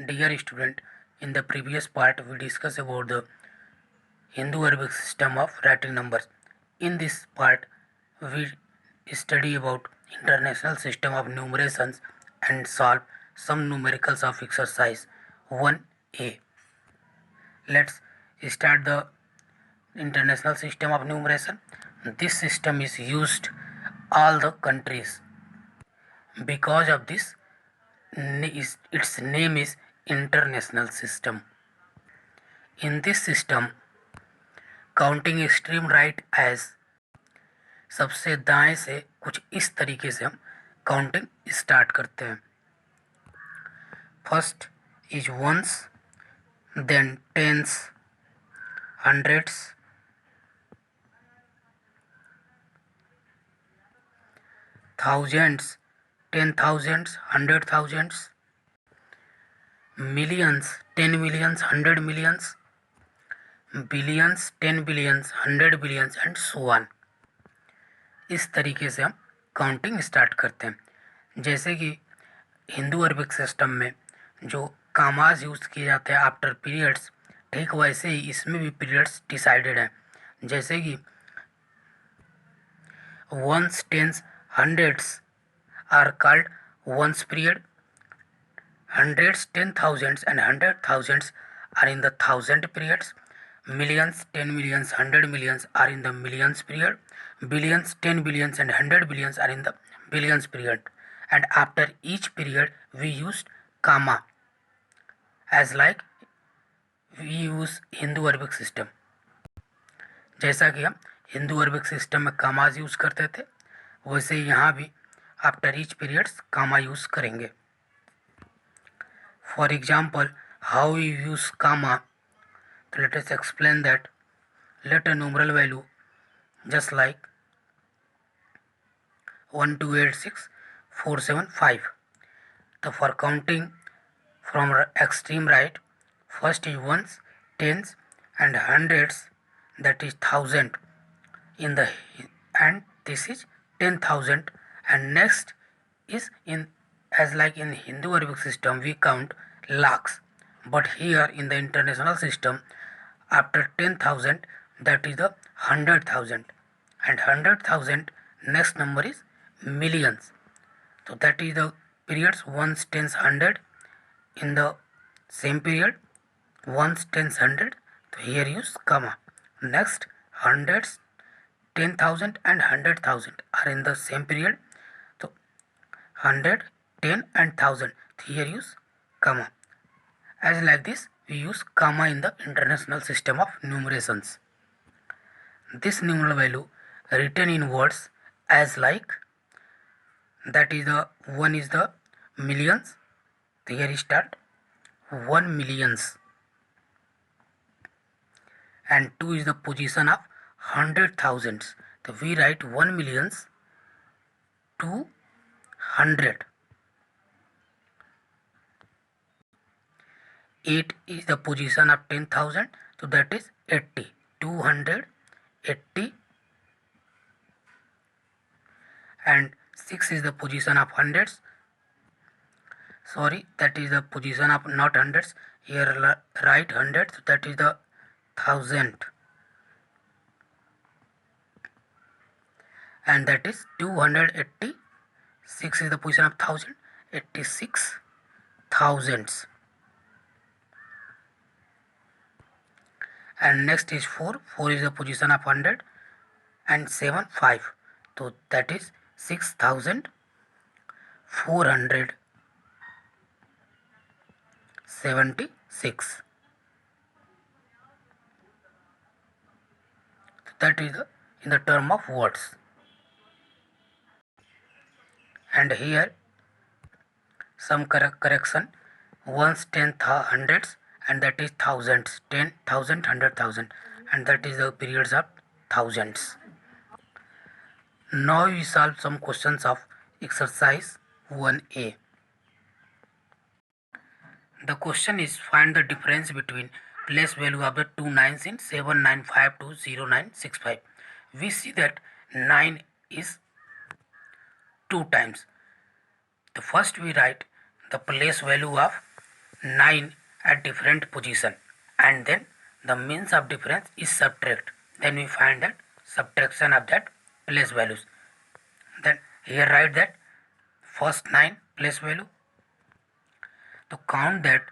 Dear student, in the previous part we discussed about the Hindu-Arabic system of writing numbers. In this part we study about international system of numerations and solve some numericals of exercise 1A. Let's start the international system of numeration. This system is used all the countries. Because of this, its name is international system. In this system, counting extreme right as सबसे दाएं से कुछ इस तरीके से हम counting start करते हैं. First is ones, then tens, hundreds, thousands, 10,000s, 100,000s, millions, 10 millions, 100 millions, billions, 10 billions, 100 billions and so on. इस तरीके से हम काउंटिंग स्टार्ट करते हैं. जैसे कि हिंदू अरबिक सिस्टम में जो कामाज यूज़ किए जाते हैं आफ्टर पीरियड्स, ठीक वैसे ही इसमें भी पीरियड्स डिसाइडेड हैं. जैसे कि ones, tens, hundreds are called ones period, hundreds, 10,000s and 100,000s are in the thousand periods, millions, 10 millions, 100 millions are in the millions period, billions, 10 billions and 100 billions are in the billions period, and after each period we use comma as like we use Hindu Arabic system. जैसा कि हम Hindu Arabic system में commas use करते थे वैसे ही यहाँ भी after each periods कामा use करेंगे. For example, how we use comma. So let us explain that. Let a numeral value just like 1286475. So for counting from extreme right, first is ones, tens and hundreds, that is 1,000 in the, and this is 10,000, and next is in, as like in Hindu Arabic system we count lakhs, but here in the international system after 10,000 that is the 100,000, and 100,000 next number is millions. So that is the periods ones, tens, 100 in the same period, ones, tens, 100. So here use comma. Next hundreds, 10,000 and 100,000 are in the same period. So 100, 10 and 1,000. Here use comma. As like this we use comma in the international system of numerations. This numeral value written in words as like, that is the one is the millions. Here is start 1 millions, and 2 is the position of 100,000s. So we write 1 millions 200. 8 is the position of 10,000, so that is 80. 280, and 6 is the position of hundreds. Sorry, that is the position of not hundreds. Here write hundred, so that is the 1,000, and that is 280. 6 is the position of 1,000, 86 thousands. And next is 4. 4 is the position of 100, and 7 5, so that is 6,476. So that is the in the term of words. And here some correction, ones, 10, hundreds, and that is thousands, 10,000, 100,000, and that is the periods of thousands. Now we solve some questions of exercise 1A. The question is, find the difference between place value of the two nines in 79520965. We see that 9 is 2 times. The first we write the place value of 9 at different position, and then the means of difference is subtract. Then we find that subtraction of that place values. Then here write that first 9 place value. To count that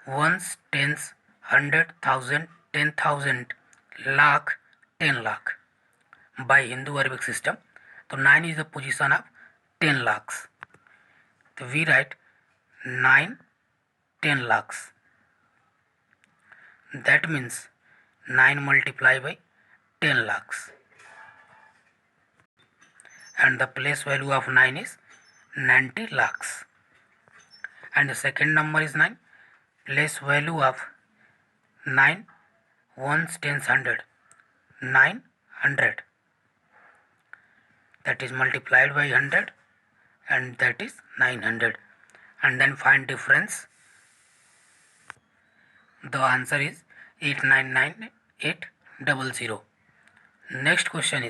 ones, tens, 100,000, 10,000, lakh, 10 lakh by Hindu Arabic system. So 9 is the position of 10 lakhs. So we write 9 10 lakhs. That means 9 multiplied by 10 lakhs. And the place value of 9 is 90 lakhs. And the second number is 9. Place value of 9 ones, tens, 100. 900. That is multiplied by 100, and that is 900. And then find difference. The answer is 899,800. Next question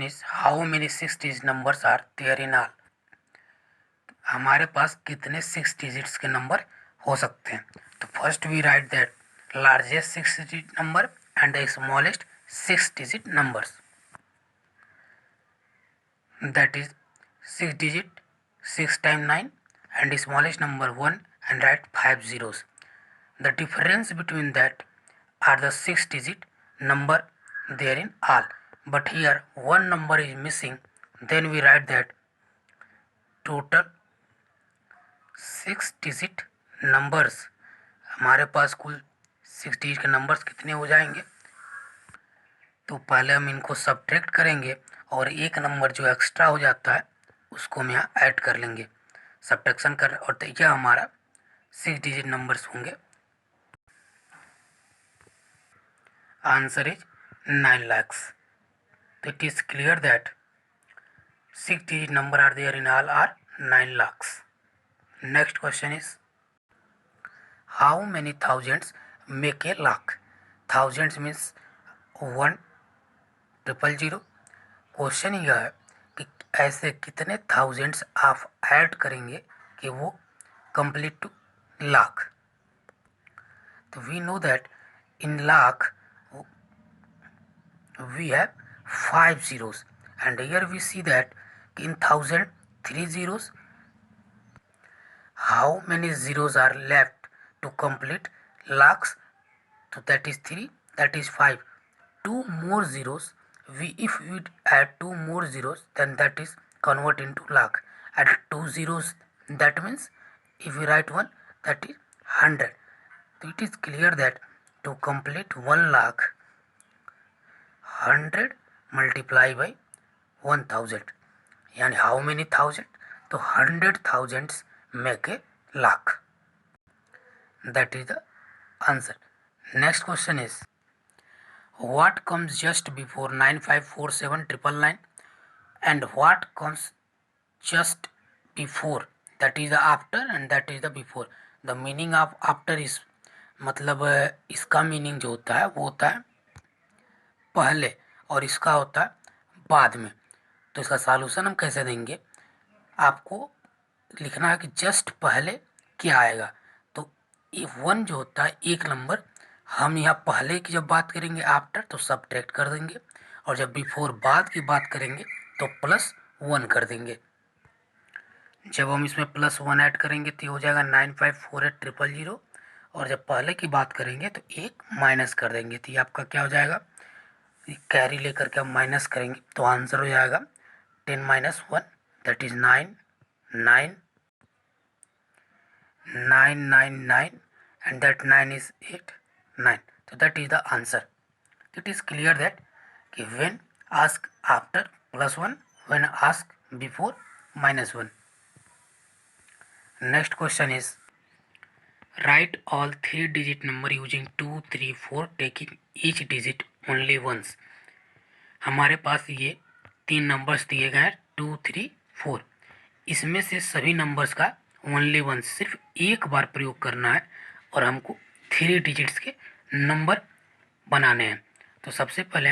is how many 6 digit numbers are there in all. हमारे पास कितने 6 digits के number हो सकते हैं. तो first we write that largest 6 digit number and the smallest 6 digit numbers. That is 6 digit, 6 times 9, and the smallest number 1, and write 5 zeros. The difference between that are the 6 digit number there in all, but here one number is missing. Then we write that total 6 digit numbers. हमारे पास कुल 6 digit के numbers कितने हो जाएंगे. तो पहले हम इनको सब्ट्रैक्ट करेंगे और एक नंबर जो एक्स्ट्रा हो जाता है उसको हम यहाँ ऐड कर लेंगे. सब्ट्रैक्शन कर और तो यह हमारा 6 डिजिट नंबर्स होंगे. Answer is 9 lakhs. तो it is clear that 6 digit number are there in all are 9 lakhs. Next question is how many thousands make a lakh. Thousands means 1,000,000. Question यह है कि ऐसे कितने थाउजेंड्स आप ऐड करेंगे कि वो कंप्लीट टू लाख. तो we know that in lakh we have 5 zeros, and here we see that in 1000 3 zeros. How many zeros are left to complete lakhs? So that is 3, that is 5. 2 more zeros, if we add 2 more zeros, then that is convert into lakh. Add 2 zeros, that means if we write 1, that is 100. So it is clear that to complete 1 lakh, 100 multiply by 1000, यानी how many thousand. तो 100,000 make a lakh. That is the answer. Next question is what comes just before 9547,999 and what comes just before, that is the after and that is the before. The meaning of after is मतलब इसका meaning जो होता है वो होता है पहले और इसका होता है बाद में. तो इसका सॉल्यूशन हम कैसे देंगे, आपको लिखना है कि जस्ट पहले क्या आएगा. तो ये 1 जो होता है एक नंबर, हम यहाँ पहले की जब बात करेंगे आफ्टर तो सब्ट्रैक्ट कर देंगे, और जब बिफोर बाद की बात करेंगे तो +1 कर देंगे. जब हम इसमें +1 ऐड करेंगे तो ये हो जाएगा 9548,000, और जब पहले की बात करेंगे तो एक माइनस कर देंगे. तो ये आपका क्या हो जाएगा, कैरी लेकर के हम माइनस करेंगे तो आंसर हो जाएगा 10 - 1, that is 9 9 999, and that 9 is 8 9. So that is the answer. It is clear that when ask after +1, when ask before -1. Next question is write all 3 digit number using 2 3 4 taking each digit only once. हमारे पास ये 3 numbers दिए गए हैं 2 3 4. इसमें से सभी numbers का only one सिर्फ एक बार प्रयोग करना है और हमको 3 डिजिट्स के नंबर बनाने हैं. तो सबसे पहले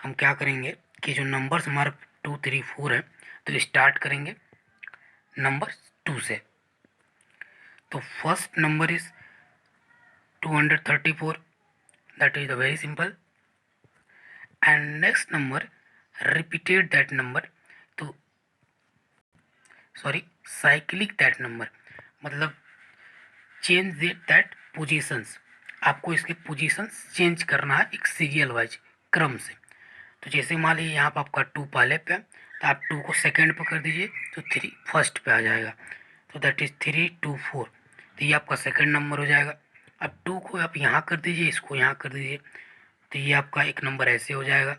हम क्या करेंगे कि जो नंबर्स हमारे 2 3 4 है तो स्टार्ट करेंगे नंबर 2 से. तो first number is 234, that is the very simple, and next number repeated that number, तो सॉरी साइक्लिक दैट नंबर मतलब चेंज दैट पोजीशंस, आपको इसके पोजीशंस चेंज करना है एक सीरियल वाइज क्रम से। तो जैसे मान लीजिए यहाँ पर आपका 2 पहले पे, तो आप 2 को सेकंड पे कर दीजिए तो 3 फर्स्ट पे आ जाएगा, तो दैट इज़ 3 2 4, तो ये आपका सेकंड नंबर हो जाएगा। अब 2 को आप यहाँ कर दीजिए, इसको यहाँ कर दीजिए, तो ये आपका एक नंबर ऐसे हो जाएगा।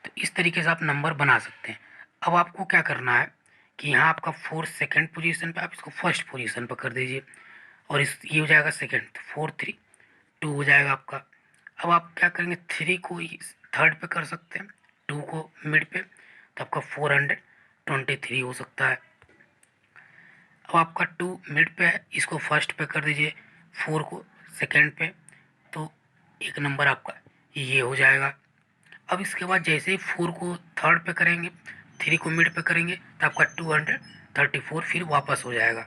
तो इस तरीके से आप नंबर बना सकते हैं। अब आपको क्या करना है कि यहाँ आपका 4 सेकंड पोजीशन पे, आप इसको फर्स्ट पोजीशन पर कर दीजिए, और इस ये हो जाएगा सेकंड, तो 4 3 2 हो जाएगा आपका। अब आप क्या करेंगे, 3 को थर्ड पे कर सकते हैं, 2 को मिड पे, तो आपका 423 हो सकता है। अब आपका 2 मिड पे है, इसको फर्स्ट पे कर दीजिए, 4 को सेकंड पे, तो एक नंबर आपका ये हो जाएगा। अब इसके बाद जैसे ही 4 को थर्ड पे करेंगे, 3 को मिड पे करेंगे, तो आपका 234 फिर वापस हो जाएगा।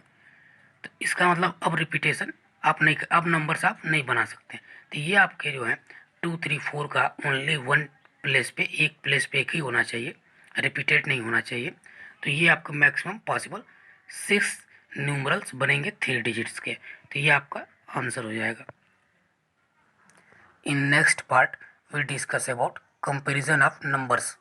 तो इसका मतलब अब रिपीटेशन आप नहीं, अब नंबर्स आप नहीं बना सकते। तो ये आपके जो है 2 3 4 का ओनली वन प्लेस पे, एक प्लेस पे एक ही होना चाहिए, रिपीटेड नहीं होना चाहिए। तो ये आपका मैक्सिमम पॉसिबल 6 न्यूमरल्स बनेंगे 3 डिजिट्स के, तो ये आपका आंसर हो जाएगा। In next part we discuss about comparison of numbers.